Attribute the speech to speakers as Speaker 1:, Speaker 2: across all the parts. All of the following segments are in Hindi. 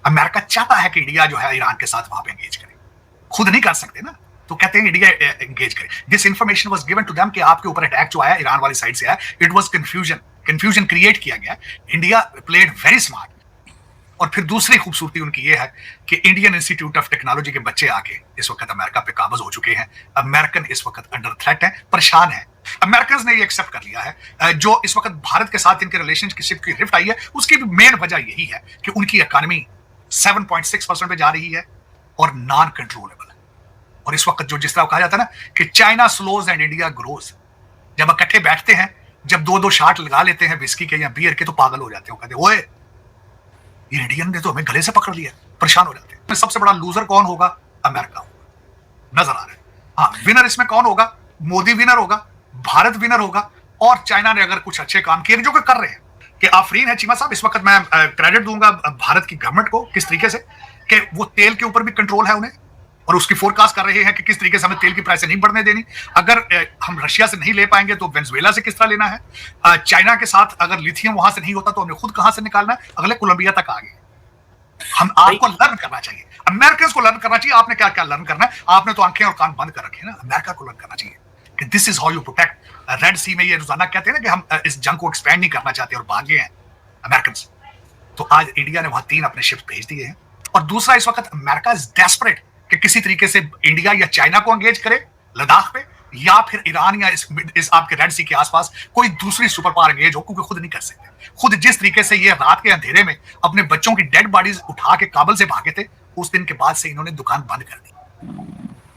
Speaker 1: अमेरिका चाहता है कि इंडिया जो है ईरान के साथ वहां पे एंगेज करे, खुद नहीं कर सकते ना, तो कहते हैं इंडिया एंगेज करे। This information was given to them कि आपके ऊपर अटैक जो आया ईरान वाली साइड से आया, इट वाज कंफ्यूजन क्रिएट किया गया। India played very smart. और फिर दूसरी खूबसूरती उनकी ये है कि इंडियन इंस्टीट्यूट ऑफ टेक्नोलॉजी के बच्चे आके इस वक्त अमेरिका पे काबज हो चुके हैं। अमेरिकन इस वक्त अंडर थ्रेट है, परेशान है। अमेरिकन ने ये एक्सेप्ट कर लिया है। जो इस वक्त भारत के साथ इनके रिलेशनशिप की रिफ्ट आई है, उसकी भी मेन वजह यही है कि उनकी इकोनॉमी 7.6% पे जा रही है और नॉन कंट्रोलेबल। और इस वक्त जो जिस तरह कहा जाता है ना कि China slows and India grows, जब इकट्ठे बैठते हैं, जब दो दो शाट लगा लेते हैं विस्की के या बियर के, तो पागल हो जाते हैं, कहते ओए ये इंडियन ने तो हमें गले से पकड़ लिया, परेशान हो जाते हैं। सबसे बड़ा लूजर कौन होगा? अमेरिका होगा, नजर आ रहा है। हाँ, विनर इसमें कौन होगा? मोदी विनर होगा, भारत विनर होगा, और चाइना ने अगर कुछ अच्छे काम किए जो कि कर रहे हैं। कि आफरीन है चीमा साहब, इस वक्त मैं क्रेडिट दूंगा भारत की गवर्नमेंट को किस तरीके से कि वो तेल के ऊपर भी कंट्रोल है उन्हें, और उसकी फोरकास्ट कर रहे हैं कि किस तरीके से हमें तेल की प्राइस नहीं बढ़ने देनी। अगर हम रशिया से नहीं ले पाएंगे तो वेनेजुएला से किस तरह लेना है। चाइना के साथ अगर लिथियम वहां से नहीं होता तो हमें खुद कहां से निकालना है, अगले कोलंबिया तक आ गए। हम आपको लर्न करना चाहिए, अमेरिकन को लर्न करना चाहिए। आपने क्या क्या लर्न करना है? आपने तो आंखें और कान बंद कर रखे हैं ना। अमेरिका को लर्न करना चाहिए कि this is how you protect. Red Sea में ये रोजाना कहते हैं ना कि हम इस जंग को एक्सपेंड नहीं करना चाहते और भागे हैं अमेरिकन। तो आज इंडिया ने वहां 3 अपने शिप भेज दिए हैं। और दूसरा, इस वक्त अमेरिका इज डेस्परेट कि किसी तरीके से इंडिया या चाइना को एंगेज करे लद्दाख पे, या फिर ईरान या इस आपके रेड सी के आसपास कोई दूसरी सुपर पावर एंगेज हो, क्योंकि खुद नहीं कर सकते। खुद जिस तरीके से ये रात के अंधेरे में अपने बच्चों की डेड बॉडीज उठा के काबल से भागे थे, उस दिन के बाद से इन्होंने दुकान बंद कर दी।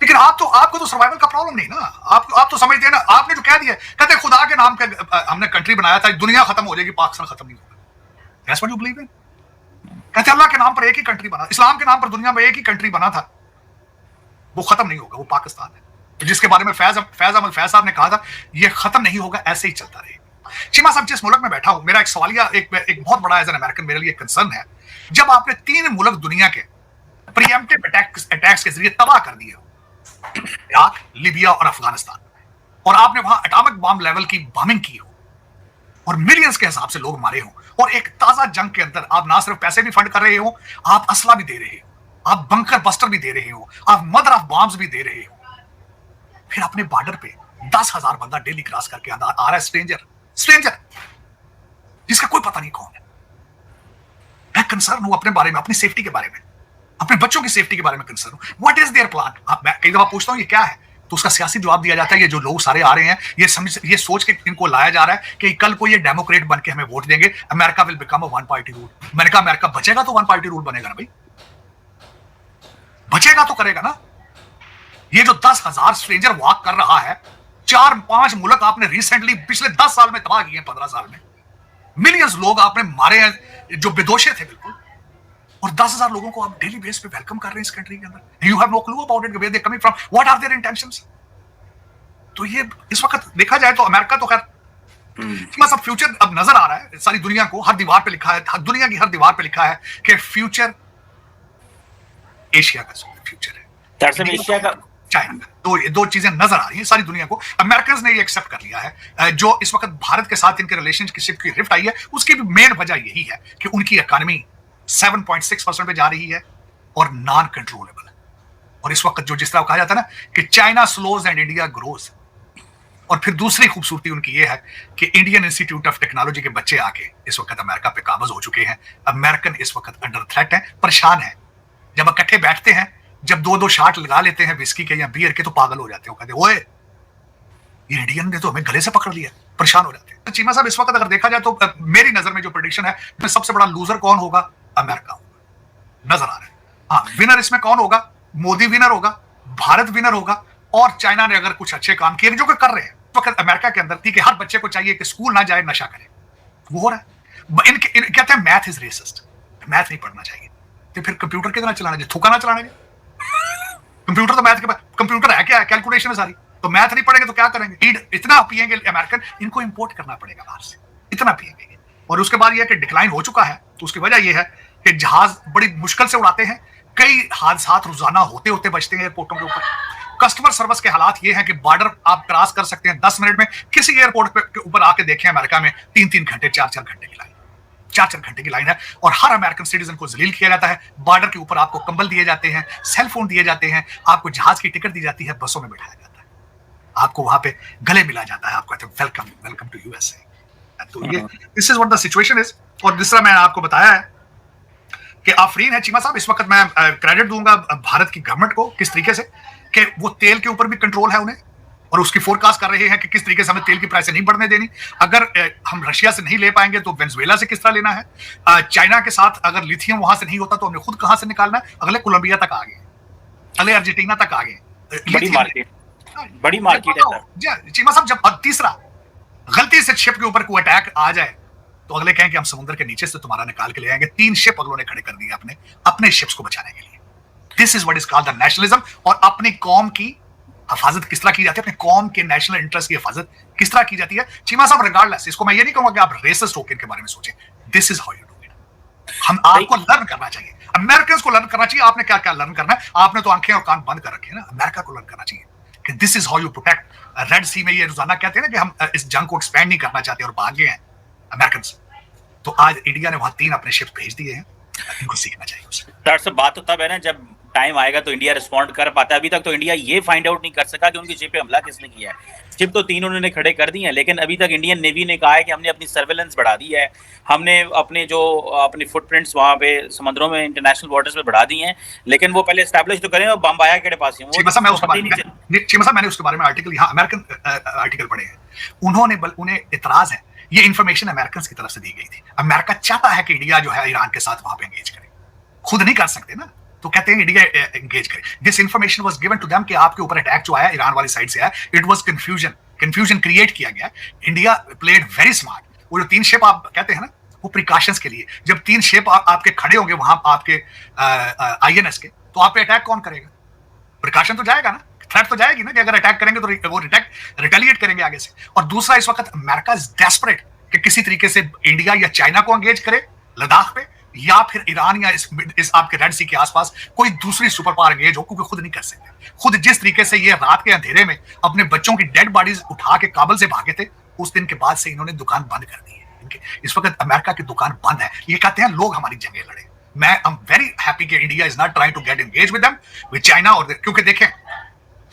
Speaker 1: लेकिन आपको तो सर्वाइवल का प्रॉब्लम नहीं ना। आप तो समझते हैं ना। आपने जो कह दिया, कहते खुदा के नाम का हमने कंट्री बनाया था, दुनिया खत्म हो जाएगी, पाकिस्तान खत्म नहीं होगा। That's what you believe in. कहते अल्लाह के नाम पर एक ही कंट्री बना, इस्लाम के नाम पर दुनिया में एक ही कंट्री बना था, वो खत्म नहीं होगा, वो पाकिस्तान है। तो जिसके बारे में फैज अहमद फैज साहब ने कहा था, ये खत्म नहीं होगा, ऐसे ही चलता रहेगा। चीमा साहब, जिस मुल्क में बैठा हूं, मेरा एक सवालिया एक बहुत बड़ा एज एन अमेरिकन मेरे लिए कंसर्न है। जब आपने 3 मुल्क दुनिया के प्रीएम्प्टिव अटैक्स के जरिए तबाह कर दिए हो, इराक, लीबिया और अफगानिस्तान, और आपने वहां एटॉमिक बॉम्ब लेवल की बॉम्बिंग की हो और मिलियंस के हिसाब से लोग मारे हो, और एक ताजा जंग के अंदर आप ना सिर्फ पैसे भी फंड कर रहे हो, आप असला भी दे रहे हो, आप बंकर बस्टर भी दे रहे हो, आप मदर ऑफ बॉम्ब्स भी दे रहे हो, फिर अपने बॉर्डर पे 10,000 बंदा डेली क्रॉस करके आ रहा है, स्ट्रेंजर जिसका कोई पता नहीं कौन है। मैं कंसर्न हूं अपने बारे में, अपनी सेफ्टी के बारे में, अपने बच्चों की सेफ्टी के बारे में कंसर्न हूं। What is their plan? मैं कई दफा पूछता हूं ये क्या है, तो उसका सियासी जवाब दिया जाता है, ये जो लोग सारे आ रहे हैं, ये सोच के इनको लाया जा रहा है कि कल को ये डेमोक्रेट बन के हमें वोट देंगे, America will become a one party rule. मैंने कहा अमेरिका बचेगा तो वन पार्टी रूल बनेगा ना भाई, बचेगा तो करेगा ना। ये जो 10,000 स्ट्रेंजर वॉक कर रहा है, 4-5 मुल्क आपने रिसेंटली पिछले 10 साल में तबाह किए हैं, 15 साल में मिलियंस लोग आपने मारे हैं जो बेदोषे थे बिल्कुल, और 10,000 लोगों को आप डेली बेस पे वेलकम कर रहे हैं इस कंट्री के अंदर। You have no clue about it, where they coming from, what are their intentions. तो ये इस वक्त देखा जाए तो अमेरिका तो खैर सब फ्यूचर अब नजर आ रहा है सारी दुनिया को, हर दीवार पे लिखा है, दुनिया की हर दीवार पे लिखा है कि फ्यूचर एशिया का फ्यूचर है,
Speaker 2: एशिया का
Speaker 1: चाइना का। दो चीजें नजर आ रही हैं सारी दुनिया को। अमेरिकन ने ये एक्सेप्ट कर लिया है। जो इस वक्त भारत के साथ इनके रिलेशनशिप की रिफ्ट आई है, उसकी भी मेन वजह यही है कि उनकी इकोनॉमी 7.6% पे जा रही है और नॉन कंट्रोलेबल। और इस वक्त जो जिस तरह कहा जाता है ना कि China slows and India grows. और फिर दूसरी खूबसूरती उनकी ये है कि इंडियन इंस्टीट्यूट ऑफ टेक्नोलॉजी के बच्चे आके इस वक्त अमेरिका पे काबज हो चुके हैं। अमेरिकन इस वक्त अंडर थ्रेट है, परेशान है। जब इकट्ठे बैठते हैं, जब दो दो शाट लगा लेते हैं विस्की के या बियर के, तो पागल हो जाते हो, कहते ओए ये इंडियन ने तो हमें गले से पकड़ लिया, परेशान हो जाते हैं। तो चीमा साहब, इस वक्त अगर देखा जाए तो मेरी नजर में जो प्रेडिक्शन है, सबसे बड़ा लूजर कौन होगा? अमेरिका होगा, नजर आ रहा है। हाँ, विनर इसमें कौन होगा? मोदी विनर होगा, भारत विनर होगा, और चाइना ने अगर कुछ अच्छे काम किए जो कि कर रहे हैं। इस वक्त अमेरिका के अंदर थी कि हर बच्चे को चाहिए कि स्कूल ना जाए, नशा करे, वो हो रहा है। कहते हैं मैथ इज रेसिस्ट, मैथ नहीं पढ़ना चाहिए, तो फिर कंप्यूटर कितना चलाना चाहिए? थूका ना चलाना चाहिए। कंप्यूटर तो मैथ के बाद, कंप्यूटर है क्या है? कैलकुलेशन है सारी। तो मैथ नहीं पढ़ेंगे तो क्या करेंगे? इतना पिएंगे अमेरिकन, इनको इंपोर्ट करना पड़ेगा बाहर से, इतना पिएंगे। और उसके बाद यह कि डिक्लाइन हो चुका है, तो उसकी वजह यह है कि जहाज बड़ी मुश्किल से उड़ाते हैं, कई हादसा रोजाना होते होते बचते हैं एयरपोर्टों के ऊपर। कस्टमर सर्विस के हालात ये हैं कि बॉर्डर आप क्रॉस कर सकते हैं 10 मिनट में, किसी एयरपोर्ट के ऊपर आके देखें अमेरिका में 3-3 घंटे 4-4 घंटे की लाइन। 4-4 घंटे की लाइन है और हर अमेरिकन सिटीजन को जलील किया जाता है। बॉर्डर के ऊपर आपको कंबल दिए जाते हैं, सेल फोन दिए जाते हैं, आपको जहाज की टिकट दी जाती है, बसों में बिठाया जाता है, आपको वहां पे गले मिला जाता है, आपको कहते हैं वेलकम वेलकम टू यूएसए। तो ये this is what the situation is. और दूसरा मैंने आपको बताया है कि आफरीन है चीमा साहब, इस वक्त मैं क्रेडिट दूंगा भारत की गवर्नमेंट को किस तरीके से कि वो तेल के ऊपर भी कंट्रोल है उन्हें, और उसकी फोरकास्ट कर रहे हैं कि किस तरीके से हमें तेल की प्राइस नहीं बढ़ने देनी। अगर हम रशिया से नहीं ले पाएंगे तो वेनेजुएला से किस तरह लेना है, चाइना के साथ अगर लिथियम वहां से नहीं होता तो हमने खुद कहां से निकालना है। अगले कोलंबिया तक आ गए, अगले अर्जेंटीना तक आ गए,
Speaker 2: बड़ी मार्केट है
Speaker 1: चीमा साहब। जब तीसरा गलती से शिप के ऊपर कोई अटैक आ जाए तो अगले कहें कि हम समुद्र के नीचे से तुम्हारा निकाल के ले आएंगे। 3 शिप अगलों ने खड़े कर दिए अपने शिप्स को बचाने के लिए। This is what is called the nationalism. और अपनी कौम की हिफाजत किस तरह की जाती है, अपने कौम के नेशनल इंटरेस्ट की हिफाजत किस तरह की जाती है। चीमा साहब रिगार्डलेस, इसको मैं ये नहीं कहूंगा कि आप रेसिस्ट होकर इनके बारे में सोचें। This is how you do it. हम आपको लर्न करना चाहिए, अमेरिकन को लर्न करना चाहिए। आपने क्या क्या लर्न करना है, आपने तो आंखें और कान बंद कर रखे हैं ना। अमेरिका को लर्न करना चाहिए कि this is how you protect. Red Sea में ये रोजाना कहते हैं ना कि हम इस जंग को एक्सपेंड नहीं करना चाहते और भाग गए हैं अमेरिकन। तो आज इंडिया ने वहां 3 अपने शिप भेज दिए हैं, इनको सीखना चाहिए उससे।
Speaker 2: दरअसल बात तो तब है ना जब टाइम आएगा तो इंडिया रिस्पॉन्ड कर पाता है। अभी तक तो इंडिया ये फाइंड आउट नहीं कर सका कि उनकी शिप पे हमला किसने किया है। शिप तो 3 उन्होंने खड़े कर दी हैं, लेकिन अभी तक इंडियन नेवी ने कहा है कि हमने अपनी सर्वेलेंस बढ़ा दी है, हमने अपनी फुटप्रिंट्स वहाँ पे समुद्रों में इंटरनेशनल वाटर्स में बढ़ा दी हैं, लेकिन वो पहले एस्टैब्लिश तो करें और बम आया के पास ही
Speaker 1: मैंने उसके बारे में आर्टिकल यहाँ अमेरिकन आर्टिकल पढ़े हैं। उन्हें इतराज है, ये इन्फॉर्मेशन अमेरिकन की तरफ से दी गई थी। अमेरिका चाहता है कि इंडिया जो है ईरान के साथ वहां पे एंगेज करे, खुद नहीं कर सकते ना, तो कहते हैं इंडिया एंगेज करे। This information was given to them कि आपके ऊपर अटैक जो आया ईरान वाली साइड से आया, इट वाज कंफ्यूजन क्रिएट किया गया। India played very smart. वो जो 3 शिप आप कहते हैं ना, वो प्रिकॉशंस के लिए। जब 3 शिप आपके खड़े होंगे वहां आपके आईएनएस के, तो आप पे अटैक कौन करेगा? प्रिकॉशन तो जाएगा ना, थ्रेट तो जाएगी ना कि अगर अटैक करेंगे तो वो रिटेलिएट करेंगे आगे से। और दूसरा, इस वक्त अमेरिका इज डेस्परेट कि किसी तरीके से इंडिया या चाइना को एंगेज करे लद्दाख पे, या फिर ईरान या इस आपके रेड सी के आसपास कोई दूसरी सुपर पावर एंगेज हो, क्योंकि खुद नहीं कर सकते। खुद जिस तरीके से ये रात के अंधेरे में अपने बच्चों की डेड बॉडीज उठा के काबुल से भागे थे, उस दिन के बाद से इन्होंने दुकान बंद कर दी है। इस वक्त अमेरिका की दुकान बंद है। ये कहते हैं लोग हमारी जंगें लड़े। मैं आई एम वेरी हैप्पी कि India is not trying to get engage with them, with China. और क्योंकि देखें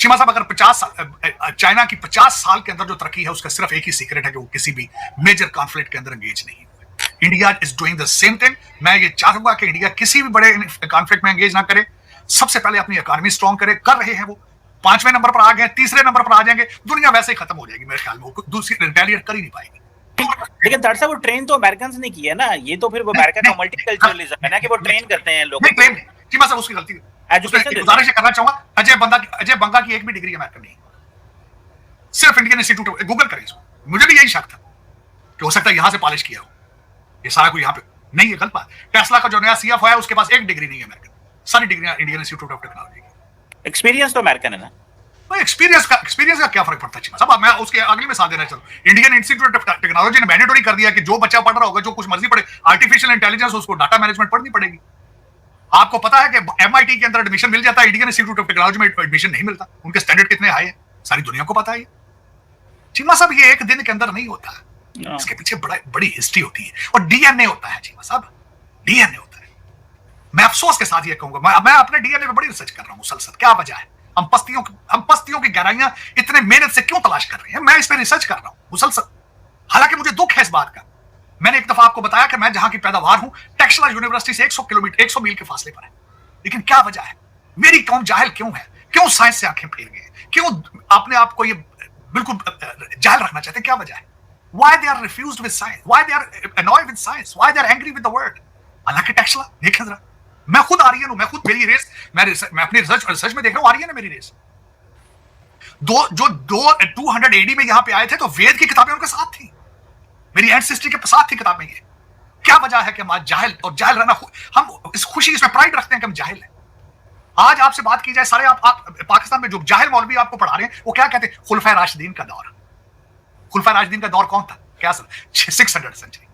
Speaker 1: चीमा साहब, अगर 50 साल चाइना की 50 साल के अंदर जो तरक्की है, उसका सिर्फ एक ही सीक्रेट है कि वो किसी भी मेजर कॉन्फ्लिक्ट के अंदर एंगेज नहीं हुए। India is doing the same thing. मैं ये चाहूंगा कि इंडिया किसी भी बड़े कॉन्फ्लिक्ट में एंगेज ना करे, सबसे पहले अपनी इकोनॉमी स्ट्रॉन्ग करे। कर रहे हैं वो, 5वें नंबर पर आ गए, 3रे नंबर पर आ जाएंगे, दुनिया वैसे ही खत्म हो जाएगी मेरे ख्याल में, वो दूसरी रिटेलिएट कर ही नहीं पाएगी।
Speaker 2: लेकिन दरअसल वो ट्रेन तो अमेरिकन ने की है ना, ये तो फिर वो अमेरिका का मल्टीकल्चरलिज्म है ना कि वो ट्रेन करते हैं लोगों को।
Speaker 1: चीमा साहब उसकी गलती है। गुजारिश करना चाहूंगा, अजय बंगा की एक भी डिग्री अमेरिकन नहीं, सिर्फ इंडियन इंस्टीट्यूट। गूगल करें इसको, मुझे भी यही शक था कि हो सकता है यहां से पॉलिश किया हो, ये सारा कोई यहां पे नहीं है। गलत बात। टेस्ला का जो नया सीएफ है उसके पास एक डिग्री नहीं है अमेरिकन, सारी डिग्रियां इंडियन इंस्टीट्यूट ऑफ टेक्नोलॉजी की।
Speaker 2: एक्सपीरियंस तो अमेरिकन है ना।
Speaker 1: एक्सपीरियंस का क्या फर्क पड़ता है साहब? मैं उसके अगली में साथ देना चाहूँ। इंडियन इंस्टीट्यूट ऑफ टेक्नोलॉजी ने मैंडेटरी कर दिया कि जो बच्चा पढ़ रहा होगा, जो कुछ मर्जी पढ़े, आर्टिफिशियल इंटेलिजेंस, उसको डाटा मैनेजमेंट पढ़नी पड़ेगी। आपको पता है कि एमआईटी के अंदर एडमिशन मिल जाता है, इंडियन इंस्टीट्यूट ऑफ टेक्नोलॉजी में एडमिशन नहीं मिलता। उनके स्टैंडर्ड कितने हाई है, सारी दुनिया को पता है। चीमा साहब, ये एक दिन के अंदर नहीं होता, इसके पीछे बड़ी हिस्ट्री होती है और डीएनए होता है। चीमा साहब, डीएनए होता है। मैं अफसोस के साथ ये कहूंगा, मैं अपने डीएनए पे बड़ी रिसर्च कर रहा हूं मुसलसल। क्या वजह है? हम पस्तियों की गहराइयां इतने मेहनत से क्यों तलाश कर रहे हैं? मैं इस पे रिसर्च कर रहा हूं मुसलसल। हालांकि मुझे दुख है इस बात का। मैंने एक दफा आपको बताया कि मैं जहां की पैदावार हूं, टेक्सला यूनिवर्सिटी से 100 मील के फासले पर है। लेकिन क्या वजह है? मेरी कौम जाहिल क्यों है? क्यों साइंस से आंखें फेर गए? क्यों अपने आप को ये बिल्कुल जाहिल रखना चाहते हैं? क्या वजह है? Why they are refused with science? Why they are annoyed with science? Why they are angry with the world? हालांकि टेक्सला देखें जरा, मैं खुद आर्यन हूं, मैं खुद मेरी रेस, मैं अपनी रिसर्च में देख रहा हूं, आर्यन है मेरी रेस। 200 एडी में यहां पे आए थे तो वेद की किताबें उनके साथ थी, मेरी एंसेस्ट्री के साथ थी किताबें। ये क्या वजह है कि हम आज जाहिल, और जाहिल रहना, हम इस खुशी, इसमें प्राइड रखते हैं कि हम जाहिल हैं। आज आपसे बात की जाए, सारे आप पाकिस्तान में जो जाहिल मौलवी आपको पढ़ा रहे हैं, वो क्या कहते हैं? खुलफा राशिदीन का दौर। खुलफा राशिदीन का दौर कौन था? क्या सर? 600 सेंचुरी,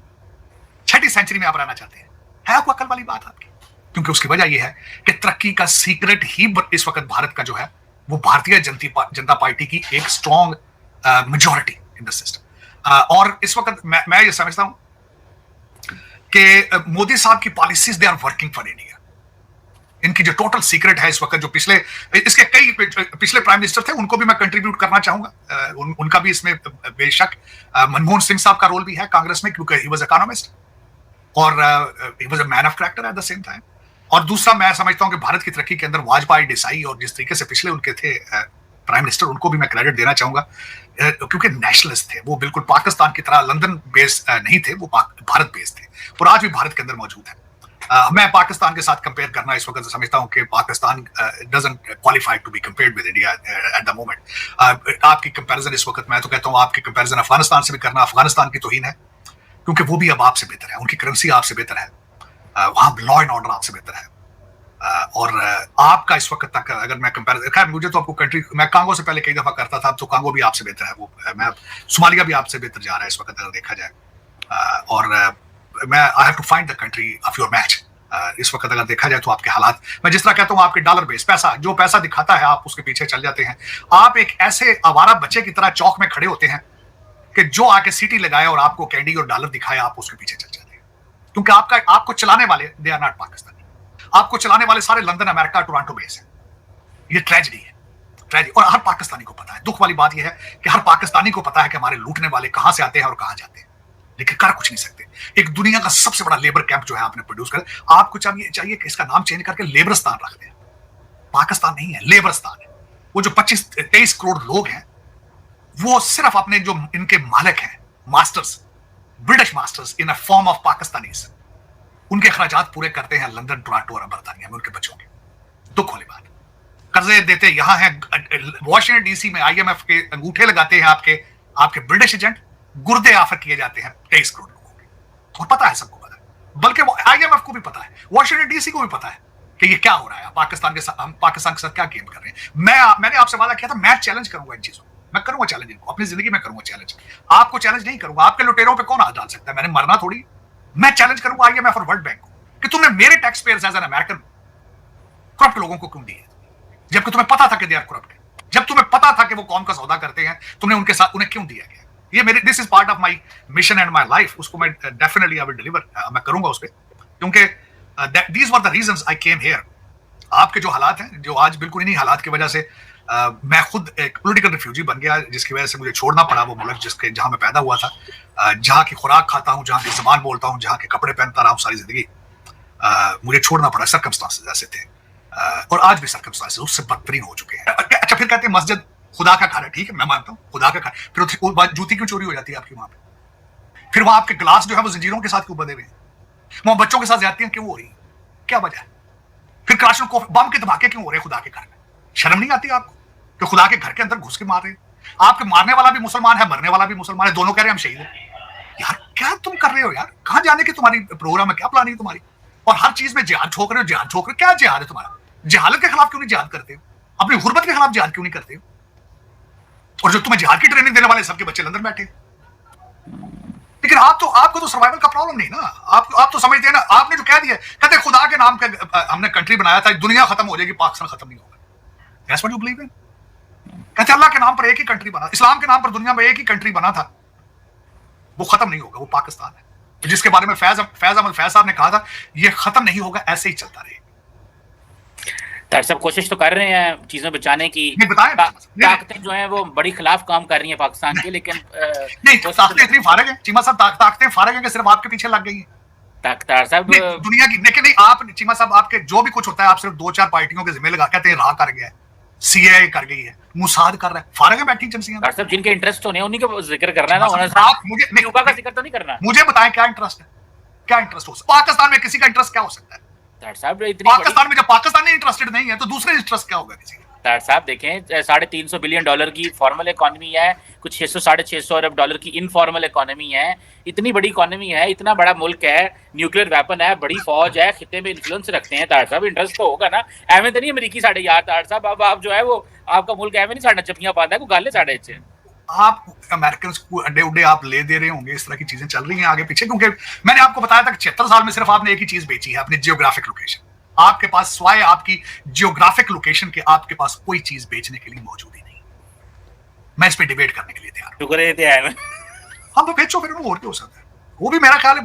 Speaker 1: 6ठी सेंचुरी में आप रहना चाहते हैं? है आपको अकल वाली बात आपकी? क्योंकि उसकी वजह यह है कि तरक्की का सीक्रेट ही इस वक्त भारत का जो है, वो भारतीय जनता पार्टी की एक strong majority in the system. और इस वक्त मैं ये समझता हूं कि मोदी साहब की policies they are working for India. इनकी जो टोटल सीक्रेट है इस वक्त, जो इसके कई पिछले प्राइम मिनिस्टर थे, उनको भी मैं कंट्रीब्यूट करना चाहूंगा। उनका भी इसमें बेशक मनमोहन सिंह साहब का रोल भी है कांग्रेस में, क्योंकि ही वाज इकोनॉमिस्ट और he was a man of character at the same time. और दूसरा, मैं समझता हूं कि भारत की तरक्की के अंदर वाजपेयी, देसाई और जिस तरीके से पिछले उनके थे प्राइम मिनिस्टर, उनको भी मैं क्रेडिट देना चाहूंगा, क्योंकि नेशनलिस्ट थे वो। बिल्कुल पाकिस्तान की तरह लंदन बेस्ड नहीं थे, वो भारत बेस्ड थे और आज भी भारत के अंदर मौजूद है। मैं पाकिस्तान के साथ कंपेयर करना इस वक्त समझता हूं कि Pakistan doesn't qualify to be compared with India at the moment. आपकी कंपैरिजन इस वक्त, मैं तो कहता हूं आपकी कंपैरिजन अफगानिस्तान से भी करना अफगानिस्तान की तौहीन है, क्योंकि वो भी अब आपसे बेहतर है, उनकी करेंसी आपसे बेहतर है, वहां लॉ एंड ऑर्डर आपसे बेहतर है। और आपका इस वक्त तक अगर मैं कंपेयर, खैर मुझे तो आपको कंट्री, मैं कांगो से पहले कई दफा करता था, अब तो कांगो भी आपसे बेहतर है, वो मैं सोमालिया भी आपसे बेहतर जा रहा है इस वक्त अगर देखा जाए। और मैं I have to find the country of your match. इस वक्त अगर देखा जाए तो आपके हालात, मैं जिस तरह कहता हूं आपके डॉलर बेस पैसा, जो पैसा दिखाता है आप उसके पीछे चल जाते हैं। आप एक ऐसे आवारा बच्चे की तरह चौक में खड़े होते हैं कि जो आके सीटी लगाए और आपको कैंडी और डॉलर दिखाए, आप उसके पीछे चल जाते हैं, क्योंकि आपको चलाने वाले दे आर नॉट पाकिस्तानी। आपको चलाने वाले सारे लंदन, अमेरिका, टोरंटो बेस है। ये ट्रेजेडी है, ट्रेजेडी। और हर पाकिस्तानी को पता है। दुख वाली बात यह है कि हर पाकिस्तानी को पता है कि हमारे लूटने वाले कहां से आते हैं और कहां जाते हैं, लेकिन कर कुछ नहीं सकते। एक दुनिया का सबसे बड़ा लेबर कैंप जो है आपने प्रोड्यूस कर, आपको चाहिए कि इसका नाम चेंज करके लेबरस्तान रख दें। पाकिस्तान नहीं है, लेबरस्तान है। वो जो 25-23 करोड़ लोग हैं, वो सिर्फ अपने जो इनके मालिक हैं, masters, British masters in a form of Pakistanis, उनके अखराजात पूरे करते हैं लंदन, टोरंटो और बर्तानिया में उनके बच्चों के। दुख वाली बात, कर्जे देते यहां है वॉशिंगटन डीसी में, IMF के अंगूठे लगाते हैं आपके ब्रिटिश एजेंट, गुर्दे ऑफर किए जाते हैं 23 करोड़ लोगों के। और पता है, सबको पता है, बल्कि IMF को भी पता है, वॉशिंगटन डीसी को भी पता है कि ये क्या हो रहा है, पाकिस्तान के साथ, हम पाकिस्तान के साथ क्या गेम कर रहे हैं। मैंने आपसे वादा किया था, मैं चैलेंज करूंगा इन चीजों, मैं करूंगा चैलेंज इनको, अपनी जिंदगी में करूंगा चैलेंज। आपको चैलेंज नहीं करूंगा, आपके लुटेरों पे कौन हाथ डाल सकता है, मैंने मरना थोड़ी। मैं चैलेंज करूंगा IMF और वर्ल्ड बैंक को कि तुमने मेरे tax payers as an American corrupt लोगों को क्यों दिए, जबकि तुम्हें पता था कि दे आर करप्ट। जब तुम्हें पता था कि वो कौम का सौदा करते हैं, तुमने उनके साथ उन्हें क्यों दिया गया। ये मेरे, this is part of my mission and my life. उसको मैं डेफिनेटली आई विल डिलीवर, मैं करूंगा उस पे, क्योंकि these were the reasons I came here. आपके जो हालात हैं, जो आज बिल्कुल इन्हीं हालात की वजह से मैं खुद एक पॉलिटिकल रिफ्यूजी बन गया, जिसकी वजह से मुझे छोड़ना पड़ा वो मुल्क जहां मैं पैदा हुआ था, जहां की खुराक खाता हूं, जहां की ज़बान बोलता हूं, जहां के कपड़े पहनता रहा हूं सारी जिंदगी। मुझे छोड़ना पड़ा, सर्कमस्टांसेस ऐसे थे, और आज भी सर्कमस्टांसेस उससे बदतरीन हो चुके हैं। अच्छा, फिर कहते हैं मस्जिद खुदा का घर है, ठीक है, मैं मानता हूं खुदा का घर, फिर जूती क्यों चोरी हो जाती है आपकी वहां पे? फिर वहां आपके ग्लास जो है वो जंजीरों के साथ क्यों बंधे हुए हैं? वहां बच्चों के साथ ज्यादतियां क्यों हो रही, क्या वजह है? फिर क्लाशनकोफ बम के धमाके क्यों हो रहे हैं खुदा के घर में? शर्म नहीं आती आपको कि खुदा के घर के अंदर घुस के मार रहे हैं? आपके मारने वाला भी मुसलमान है, मरने वाला भी मुसलमान है, दोनों कह रहे हैं हम शहीद हैं। यार क्या तुम कर रहे हो यार? कहां जाने की तुम्हारी प्रोग्राम है, क्या प्लानिंग है तुम्हारी? और हर चीज में जिहाद ठोक रहे हो, जिहाद ठोक रहे हो। क्या जिहाद है तुम्हारा? जहालत के खिलाफ क्यों नहीं जिहाद करते हो? अपनी गुर्बत के खिलाफ जिहाद क्यों नहीं करते हो? और जो तुम्हें जिहाद की ट्रेनिंग देने वाले सबके बच्चे लंदन बैठे। लेकिन आपको तो सर्वाइवल का प्रॉब्लम नहीं ना। आप तो समझते हैं ना, आपने जो कह दिया, कहते खुदा के नाम का हमने कंट्री बनाया था, दुनिया खत्म हो जाएगी, पाकिस्तान खत्म नहीं होगा। That's what you believe in. कहते अल्लाह के नाम पर एक ही कंट्री बना, इस्लाम के नाम पर दुनिया में एक ही कंट्री बना था, वो खत्म नहीं होगा, वो पाकिस्तान है, जिसके बारे में फैज अहमद फैज साहब ने कहा था, ये खत्म नहीं होगा, ऐसे ही चलता रहेगा।
Speaker 2: डॉक्टर साहब कोशिश तो कर रहे हैं चीजें बचाने की, ताकतें जो हैं वो बड़ी खिलाफ काम कर रही हैं पाकिस्तान के, लेकिन
Speaker 1: नहीं, ताकतें इतनी फारिग हैं चीमा साहब, ताकतें फारिग हैं कि सिर्फ आपके पीछे लग गई हैं।
Speaker 2: डॉक्टर साहब
Speaker 1: दुनिया की, लेकिन नहीं, आप चीमा साहब, आपके जो भी कुछ होता है, आप सिर्फ 2-4 पार्टियों के जिम्मे लगा, कहते हैं राह कर गया है, CIA कर गई है, मुसाद कर रहा है, फारिग है बैठी एजेंसियां।
Speaker 2: डॉक्टर साहब जिनके इंटरेस्ट होने उन्हीं का जिक्र करना है ना, आप मुझे क्यूबा का जिक्र तो नहीं करना।
Speaker 1: मुझे बताएं क्या इंटरेस्ट है, क्या इंटरेस्ट हो सकता है पाकिस्तान में? किसी का इंटरेस्ट क्या हो सकता है
Speaker 2: डॉक्टर साहब?
Speaker 1: पाकिस्तान में जब पाकिस्तानी इंटरेस्टेड नहीं है तो दूसरे इंटरेस्ट क्या होगा किसी का?
Speaker 2: डॉक्टर साहब देखें, $350 बिलियन की फॉर्मल इकोनॉमी है, कुछ 600-650 अरब डॉलर की इनफॉर्मल इकोनॉमी है, इतनी बड़ी इकोनॉमी है, इतना बड़ा मुल्क है, न्यूक्लियर वेपन है, बड़ी फौज है, खिते में इन्फ्लुएंस रखते हैं। डॉक्टर साहब इंटरेस्ट तो होगा ना, एवं तो नहीं अमरीकी साढ़े यार। डॉक्टर साहब अब आप जो है वो आपका मुल्क एवं नहीं साढ़े चपियां पाता है, कोई गाले साढ़े अच्छे।
Speaker 1: आप अमेरिकन को अड्डे उड्डे आप ले दे रहे होंगे, इस तरह की चीजें चल रही हैं आगे पीछे, क्योंकि मैंने आपको बताया था कि 76 साल में सिर्फ आपने एक ही चीज बेची है, अपनी जियोग्राफिक लोकेशन। आपके पास स्वाय आपकी जियोग्राफिक लोकेशन के आपके पास कोई चीज बेचने के लिए मौजूद ही नहीं। मैं इस पे डिबेट करने के लिए तैयार हूं।
Speaker 2: शुक्र है हम
Speaker 1: तो बेचो फिर, और क्या हो सकता है? वो भी मेरा ख्याल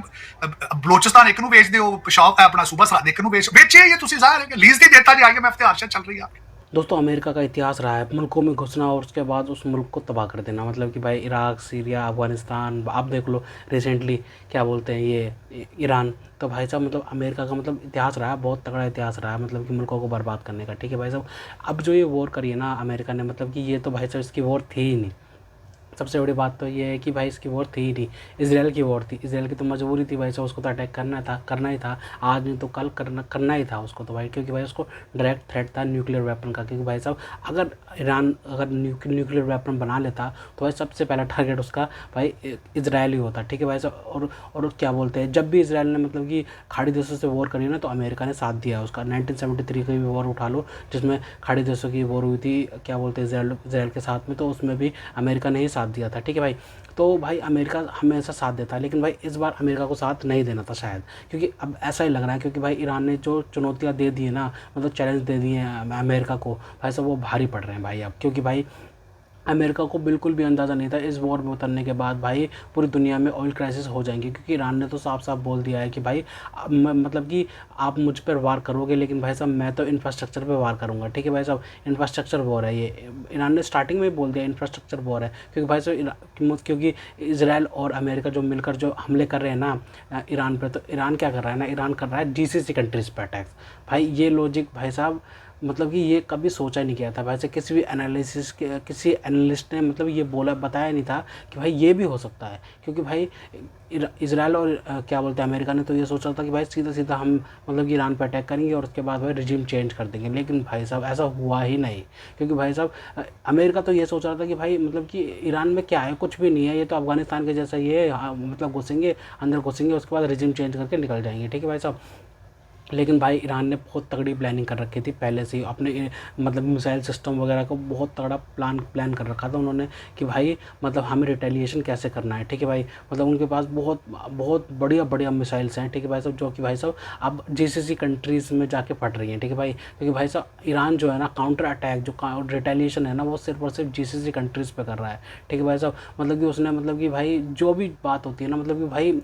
Speaker 1: बलोचिस्तान एक ਨੂੰ ਵੇਚ ਦਿਓ, ਪਿਸ਼ਾਵਰ ਆਪਣਾ ਸੂਬਾ ਸਰਹੱਦ ਇੱਕ ਨੂੰ ਵੇਚੇ ये तुसी ਜ਼ਾहिर है कि लीज नहीं देता जी IMF ਤੇ हर्षद चल रही है आपकी।
Speaker 3: दोस्तों अमेरिका का इतिहास रहा है मुल्कों में घुसना और उसके बाद उस मुल्क को तबाह कर देना, मतलब कि भाई इराक, सीरिया, अफ़गानिस्तान, आप देख लो रिसेंटली क्या बोलते हैं ये ईरान। तो भाई साहब मतलब अमेरिका का मतलब इतिहास रहा है, बहुत तगड़ा इतिहास रहा है, मतलब कि मुल्कों को बर्बाद करने का। ठीक है भाई साहब, अब जो ये वॉर करी है ना अमेरिका ने, मतलब कि ये तो भाई साहब इसकी वॉर थी ही नहीं। सबसे बड़ी बात तो ये है कि भाई इसकी वॉर थी ही नहीं, इसराइल की वॉर थी। इसराइल की तो मजबूरी थी भाई साहब, उसको तो अटैक करना ही था, आज नहीं तो कल करना ही था उसको तो भाई, क्योंकि भाई उसको डायरेक्ट थ्रेट था न्यूक्लियर वेपन का। क्योंकि भाई साहब अगर ईरान अगर न्यूक्लियर वेपन बना लेता तो भाई सबसे पहला टारगेट उसका भाई इसराइल ही होता। ठीक है भाई साहब, और क्या बोलते हैं, जब भी इसराइल ने मतलब कि खाड़ी देशों से वॉर करी ना तो अमेरिका ने साथ दिया उसका। 1973 की भी वॉर उठा लो जिसमें खाड़ी देशों की वॉर हुई थी, क्या बोलते हैं, इसराइल के साथ में, तो उसमें भी अमेरिका ने ही साथ दिया था। ठीक है भाई, तो भाई अमेरिका हमेशा साथ देता है, लेकिन भाई इस बार अमेरिका को साथ नहीं देना था शायद, क्योंकि अब ऐसा ही लग रहा है, क्योंकि भाई ईरान ने जो चुनौतियां दे दी है ना, मतलब चैलेंज दे दिए हैं अमेरिका को, भाई सब वो भारी पड़ रहे हैं भाई अब। क्योंकि भाई अमेरिका को बिल्कुल भी अंदाज़ा नहीं था इस वॉर में उतरने के बाद भाई पूरी दुनिया में ऑयल क्राइसिस हो जाएंगी, क्योंकि ईरान ने तो साफ साफ बोल दिया है कि भाई मतलब कि आप मुझ पर वार करोगे, लेकिन भाई साहब मैं तो इंफ्रास्ट्रक्चर पे वार करूँगा। ठीक है भाई साहब, इंफ्रास्ट्रक्चर वॉर है ये, ईरान ने स्टार्टिंग में ही बोल दिया इंफ्रास्ट्रक्चर वॉर है। क्योंकि भाई साहब क्योंकि इसराइल और अमेरिका जो मिलकर जो हमले कर रहे हैं ना ईरान पर, तो ईरान क्या कर रहा है ना, ईरान कर रहा है GCC कंट्रीज़ पर अटैक्स। भाई ये लॉजिक भाई साहब मतलब कि ये कभी सोचा नहीं किया था भाई से, किसी भी किसी एनालिस्ट ने मतलब ये बताया नहीं था कि भाई ये भी हो सकता है। क्योंकि भाई इसराइल और क्या बोलते हैं अमेरिका ने तो ये सोचा था कि भाई सीधा सीधा हम मतलब कि ईरान पर अटैक करेंगे और उसके बाद भाई रिजीम चेंज कर देंगे, लेकिन भाई साहब ऐसा हुआ ही नहीं। क्योंकि भाई साहब अमेरिका तो ये सोच रहा था कि भाई मतलब कि ईरान में क्या है, कुछ भी नहीं है, ये तो अफगानिस्तान के जैसा ही है, मतलब घुसेंगे अंदर घुसेंगे उसके बाद रिजीम चेंज करके निकल जाएंगे। ठीक है भाई साहब, लेकिन भाई ईरान ने बहुत तगड़ी प्लानिंग कर रखी थी पहले से ही, अपने मतलब मिसाइल सिस्टम वगैरह को बहुत तगड़ा प्लान कर रखा था उन्होंने कि भाई मतलब हमें रिटेलिएशन कैसे करना है। ठीक है भाई, मतलब उनके पास बहुत बढ़िया मिसाइल्स हैं। ठीक है भाई साहब, जो कि भाई साहब अब GCC कंट्रीज़ में जाके फट रही हैं। ठीक है भाई, क्योंकि भाई साहब ईरान जो है ना काउंटर अटैक जो रिटेलिएशन है ना वो सिर्फ और सिर्फ GCC कंट्रीज़ पे कर रहा है। ठीक है भाई साहब, मतलब कि उसने मतलब कि भाई जो भी बात होती है ना, मतलब कि भाई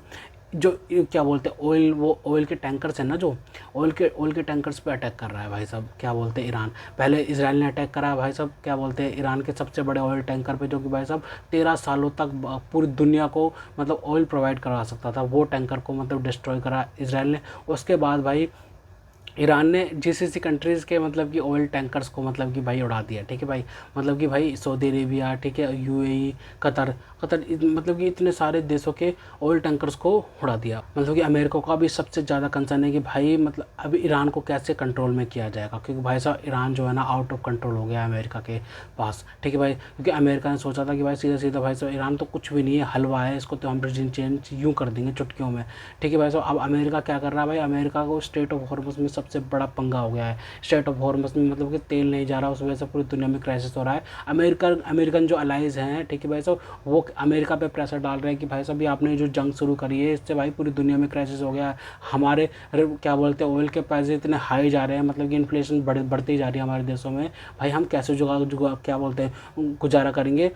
Speaker 3: जो क्या बोलते हैं ऑयल के टैंकर्स हैं ना, जो ऑयल के टैंकर्स पे अटैक कर रहा है भाई साहब, क्या बोलते हैं ईरान। पहले इसराइल ने अटैक करा है भाई साहब, क्या बोलते हैं ईरान के सबसे बड़े ऑयल टैंकर पे, जो कि भाई साहब 13 सालों तक पूरी दुनिया को मतलब ऑयल प्रोवाइड करा सकता था, वो टैंकर को मतलब डिस्ट्रॉय करा इसराइल ने। उसके बाद भाई ईरान ने GCC कंट्रीज़ के मतलब कि ऑयल टैंकर्स को मतलब कि भाई उड़ा दिया। ठीक है भाई, मतलब कि भाई सऊदी अरेबिया, ठीक है, UAE, कतर मतलब कि इतने सारे देशों के ऑयल टैंकर्स को उड़ा दिया। मतलब कि अमेरिका का भी सबसे ज़्यादा कंसर्न है कि भाई मतलब अभी ईरान को कैसे कंट्रोल में किया जाएगा, क्योंकि भाई साहब ईरान जो है ना आउट ऑफ कंट्रोल हो गया है अमेरिका के पास। ठीक है भाई, क्योंकि अमेरिका ने सोचा था कि भाई सीधा सीधा भाई साहब ईरान तो कुछ भी नहीं है, हलवा है, इसको तो हम रिजीम चेंज यूँ कर देंगे चुटकियों में। ठीक है भाई साहब, अब अमेरिका क्या कर रहा है भाई, अमेरिका को स्ट्रेट ऑफ हॉर्मुज़ में सबसे बड़ा पंगा हो गया है। स्ट्रेट ऑफ हॉर्मुज़ में मतलब कि तेल नहीं जा रहा, उस वजह से पूरी दुनिया में क्राइसिस हो रहा है। अमेरिकन जो अलाइज हैं, ठीक है भाई साहब, वो अमेरिका पे प्रेशर डाल रहे हैं कि भाई साहब ये आपने जो जंग शुरू करी है इससे भाई पूरी दुनिया में क्राइसिस हो गया है। हमारे क्या बोलते हैं ऑयल के प्राइस इतने हाई जा रहे हैं, मतलब कि इन्फ्लेशन बढ़ती जा रही है हमारे देशों में, भाई हम कैसे क्या बोलते हैं गुजारा करेंगे,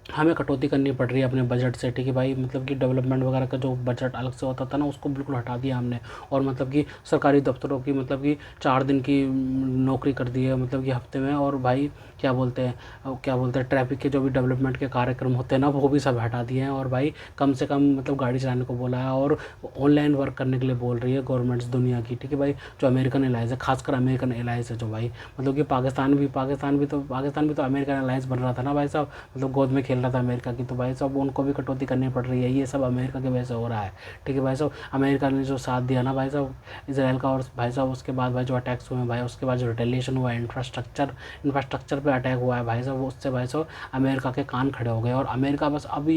Speaker 3: हमें कटौती करनी पड़ रही है अपने बजट से। ठीक है भाई, मतलब कि डेवलपमेंट वगैरह का जो बजट अलग से होता था ना उसको बिल्कुल हटा दिया हमने, और मतलब कि सरकारी दफ्तरों की मतलब कि 4 दिन की नौकरी कर दी है मतलब कि हफ्ते में। और भाई क्या बोलते हैं ट्रैफिक के जो भी डेवलपमेंट के कार्यक्रम होते हैं ना वो भी सब हटा दिए हैं, और भाई कम से कम मतलब गाड़ी चलाने को बोला है, और ऑनलाइन वर्क करने के लिए बोल रही है गवर्नमेंट्स दुनिया की। ठीक है भाई, जो अमेरिकन एलाइज है, खासकर अमेरिकन एलाइज है जो भाई मतलब कि पाकिस्तान भी तो अमेरिकन एलाइज बन रहा था ना भाई साहब, मतलब गोद में खेल रहा था अमेरिका की, तो भाई साहब उनको भी कटौती करनी पड़ रही है। ये सब अमेरिका की वजह से हो रहा है। ठीक है भाई साहब, अमेरिका ने जो साथ दिया ना भाई साहब इसराइल का, और भाई साहब उसके बाद भाई जो अटैक्स हुए हैं भाई, उसके बाद जो रिटेलिएशन हुआ है, इंफ्रास्ट्रक्चर पे अटैक हुआ है भाई साहब, उससे भाई साहब अमेरिका के कान खड़े हो गए। और अमेरिका बस अब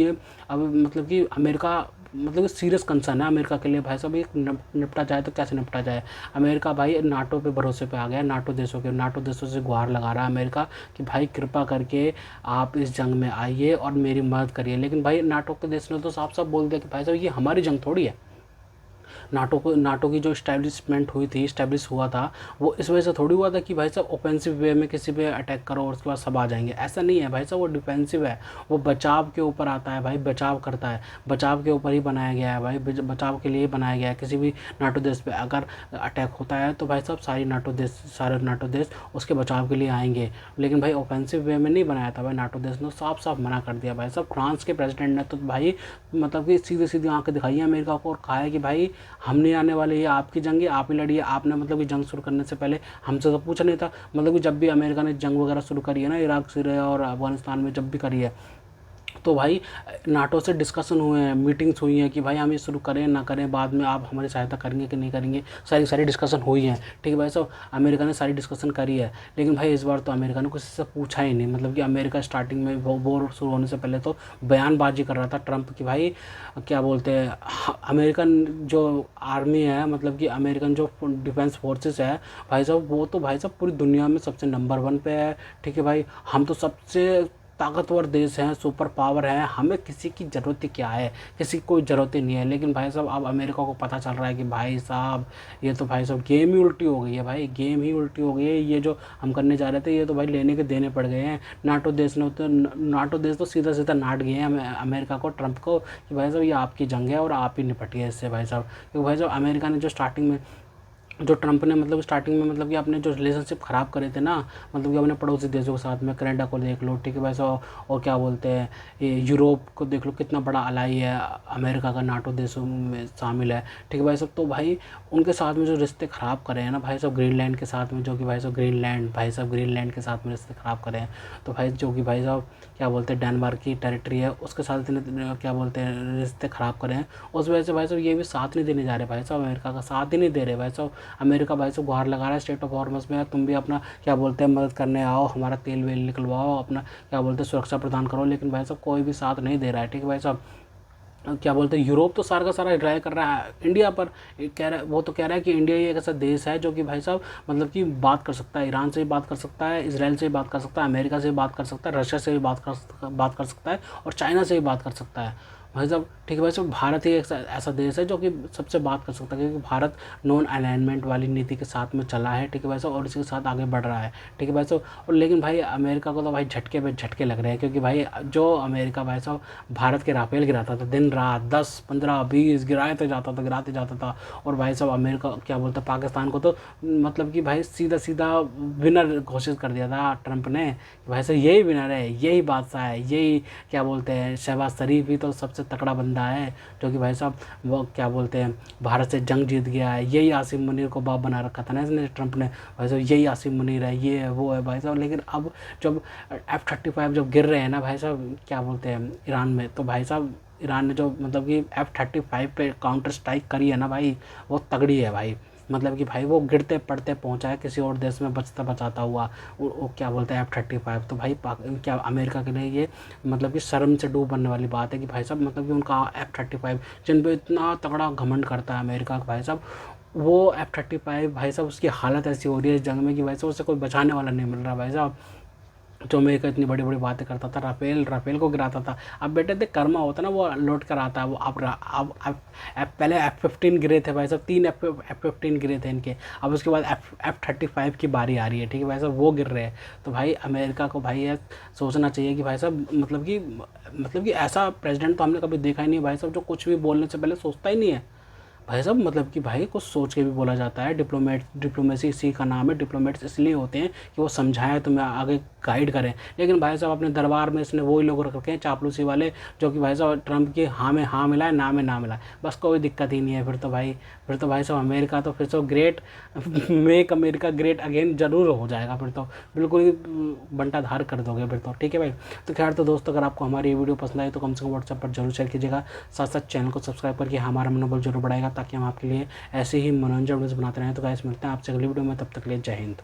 Speaker 3: मतलब कि अमेरिका मतलब कि सीरियस कंसर्न है अमेरिका के लिए भाई साहब, ये निपटा जाए तो कैसे निपटा जाए। अमेरिका भाई नाटो पे भरोसे पे आ गया, नाटो देशों से गुहार लगा रहा है अमेरिका कि भाई कृपा करके आप इस जंग में आइए और मेरी मदद करिए। लेकिन भाई नाटो के देश ने तो साफ साफ बोल दिया कि भाई साहब ये हमारी जंग थोड़ी है, नाटो की जो इस्टेब्लिशमेंट हुई थी, इस्टेब्लिश हुआ था, वो इस वजह से थोड़ी हुआ था कि भाई साहब ऑफेंसिव वे में किसी पे अटैक करो और उसके बाद सब आ जाएंगे। ऐसा नहीं है भाई साहब, वो डिफेंसिव है, वो बचाव के ऊपर आता है भाई, बचाव करता है, बचाव के ऊपर ही बनाया गया है भाई, बचाव के लिए बनाया गया है। किसी भी नाटो देश पे अगर अटैक होता है तो भाई साहब सारे नाटो देश उसके बचाव के लिए आएंगे। लेकिन भाई ऑफेंसिव वे में नहीं बनाया था भाई, नाटो देश ने साफ साफ मना कर दिया भाई साहब। फ्रांस के प्रेसिडेंट ने तो भाई मतलब कि सीधी सीधी आंखें दिखाई है अमेरिका को और कहा है कि भाई हम नहीं आने वाले, ये आपकी जंग है, आप ही लड़िए। आपने मतलब कि जंग शुरू करने से पहले हमसे तो पूछा नहीं था। मतलब कि जब भी अमेरिका ने जंग वगैरह शुरू करी है ना, इराक, सीरिया और अफगानिस्तान में जब भी करी है, तो भाई नाटो से डिस्कशन हुए हैं, मीटिंग्स हुई हैं कि भाई हम ये शुरू करें ना करें, बाद में आप हमारी सहायता करेंगे कि नहीं करेंगे, सारी डिस्कशन हुई हैं। ठीक है भाई साहब, अमेरिका ने सारी डिस्कशन करी है। लेकिन भाई इस बार तो अमेरिका ने किसी से पूछा ही नहीं। मतलब कि अमेरिका स्टार्टिंग में वॉर शुरू होने से पहले तो बयानबाजी कर रहा था ट्रंप कि भाई क्या बोलते हैं, अमेरिकन जो आर्मी है, मतलब कि अमेरिकन जो डिफेंस फोर्सेस है भाई साहब, वो तो भाई साहब पूरी दुनिया में सबसे नंबर 1 पे है। ठीक है भाई, हम तो सबसे ताकतवर देश हैं, सुपर पावर है, हमें किसी की ज़रूरत ही क्या है, किसी की कोई ज़रूरत ही नहीं है। लेकिन भाई साहब अब अमेरिका को पता चल रहा है कि भाई साहब ये तो भाई साहब गेम ही उल्टी हो गई है भाई, गेम ही उल्टी हो गई है। ये जो हम करने जा रहे थे ये तो भाई लेने के देने पड़ गए हैं। नाटो देश तो सीधा सीधा नाट गए हैं अमेरिका को, ट्रंप को, कि भाई साहब ये आपकी जंग है और आप ही निपटिए इससे भाई साहब। क्योंकि भाई साहब अमेरिका ने जो स्टार्टिंग में, जो ट्रंप ने मतलब स्टार्टिंग में मतलब कि अपने जो रिलेशनशिप ख़राब करे थे ना, मतलब कि अपने पड़ोसी देशों के साथ में, कनाडा को देख लो, ठीक है भाई साहब, और क्या बोलते हैं ये यूरोप को देख लो, कितना बड़ा अलाई है अमेरिका का, नाटो देशों में शामिल है। ठीक है भाई साहब, तो भाई उनके साथ में जो रिश्ते ख़राब करे हैं ना भाई साहब, ग्रीनलैंड के साथ में, जो कि भाई साहब ग्रीनलैंड के साथ में रिश्ते ख़राब करे हैं, तो भाई जो कि भाई साहब क्या बोलते हैं डेनमार्क की टेरिटरी है, उसके साथ क्या बोलते हैं रिश्ते ख़राब करे हैं। उस वजह से भाई साहब ये भी साथ नहीं देने जा रहे भाई साहब, अमेरिका का साथ ही नहीं दे रहे भाई साहब। अमेरिका भाई साहब गुहार लगा रहा है स्टेट ऑफ हॉर्मस में, तुम भी अपना क्या बोलते हैं मदद करने आओ, हमारा तेल वेल निकलवाओ, अपना क्या बोलते हैं सुरक्षा प्रदान करो। लेकिन भाई साहब कोई भी साथ नहीं दे रहा है। ठीक है भाई साहब, क्या बोलते हैं यूरोप तो सारा का सारा ट्राई कर रहा है इंडिया पर, कह रहा है, वो तो कह रहा है कि इंडिया ही एक ऐसा देश है जो कि भाई साहब मतलब कि बात कर सकता है, ईरान से भी बात कर सकता है, इसराइल से भी बात कर सकता है, अमेरिका से भी बात कर सकता है, रशिया से भी बात कर सकता है और चाइना से भी बात कर सकता है भाई साहब। ठीक है भाई साहब, भारत ही एक ऐसा देश है जो कि सबसे बात कर सकता है, क्योंकि भारत नॉन अलाइनमेंट वाली नीति के साथ में चला है। ठीक है भाई साहब, और इसके साथ आगे बढ़ रहा है। ठीक है भाई साहब, और लेकिन भाई अमेरिका को तो भाई झटके पे झटके लग रहे हैं, क्योंकि भाई जो अमेरिका भाई साहब भारत के राफेल गिराता था, दिन रात 10, 15, 20 गिराते जाता था। और भाई साहब अमेरिका क्या बोलता पाकिस्तान को तो मतलब कि भाई सीधा सीधा विनर घोषित कर दिया था ट्रंप ने, कि भाई साहब यही विनर है, यही बादशाह है, यही क्या बोलते हैं शहबाज शरीफ ही तो सबसे तकड़ा बंदा है, जो कि भाई साहब वो क्या बोलते हैं भारत से जंग जीत गया है। यही आसिम मुनीर को बाप बना रखा था ना इसने, ट्रंप ने, भाई साहब यही आसिम मुनीर है, ये है वो है भाई साहब। लेकिन अब जब F-35 जब गिर रहे हैं ना भाई साहब क्या बोलते हैं ईरान में, तो भाई साहब ईरान ने जो मतलब कि F-35 पे काउंटर स्ट्राइक करी है ना भाई, वो तगड़ी है भाई। मतलब कि भाई वो गिरते पड़ते पहुंचा है किसी और देश में बचता बचाता हुआ, वो क्या बोलते हैं F-35। तो भाई क्या अमेरिका के लिए ये मतलब कि शर्म से डूब बनने वाली बात है कि भाई साहब मतलब कि उनका F-35 जिन पे इतना तगड़ा घमंड करता है अमेरिका का भाई साहब, वो F-35 भाई साहब उसकी हालत ऐसी हो रही है इस जंग में कि भाई साहब उससे कोई बचाने वाला नहीं मिल रहा भाई साहब। जो अमेरिका इतनी बड़ी बड़ी बातें करता था, राफेल को गिराता था, अब बेटे देख कर्मा होता ना वो लौट कर आता है। वो अब पहले F-15 गिरे थे भाई साहब, 3 F-15 गिरे थे इनके, अब उसके बाद F-35 की बारी आ रही है। ठीक है भाई साहब, वो गिर रहे हैं। तो भाई अमेरिका को भाई ये सोचना चाहिए कि भाई साहब मतलब कि ऐसा प्रेसिडेंट तो हमने कभी देखा ही नहीं भाई साहब, जो कुछ भी बोलने से पहले सोचता ही नहीं है भाई साहब। मतलब कि भाई कुछ सोच के भी बोला जाता है। डिप्लोमेसी इसी का नाम है। डिप्लोमेट्स इसलिए होते हैं कि वो समझाएं, तुम्हें आगे गाइड करें। लेकिन भाई साहब अपने दरबार में इसने वही लोग रख रखे हैं चापलूसी वाले, जो कि भाई साहब ट्रंप की हाँ में हाँ मिलाए, ना में ना मिलाए, बस कोई दिक्कत ही नहीं है। फिर तो भाई साहब अमेरिका तो फिर तो great make America great again जरूर हो जाएगा। फिर तो बिल्कुल ही बंटाधार कर दोगे फिर तो। ठीक है भाई, तो खैर तो दोस्तों अगर आपको हमारी ये वीडियो पसंद आई तो कम से कम व्हाट्सएप पर जरूर शेयर कीजिएगा। साथ साथ चैनल को सब्सक्राइब करके हमारा मनोबल जरूर बढ़ाएगा, ताकि हम आपके लिए ऐसे ही मनोरंजन वीडियोस बनाते रहें। तो गाइस मिलते हैं आपसे अगली वीडियो में, तब तक के लिए जय हिंद।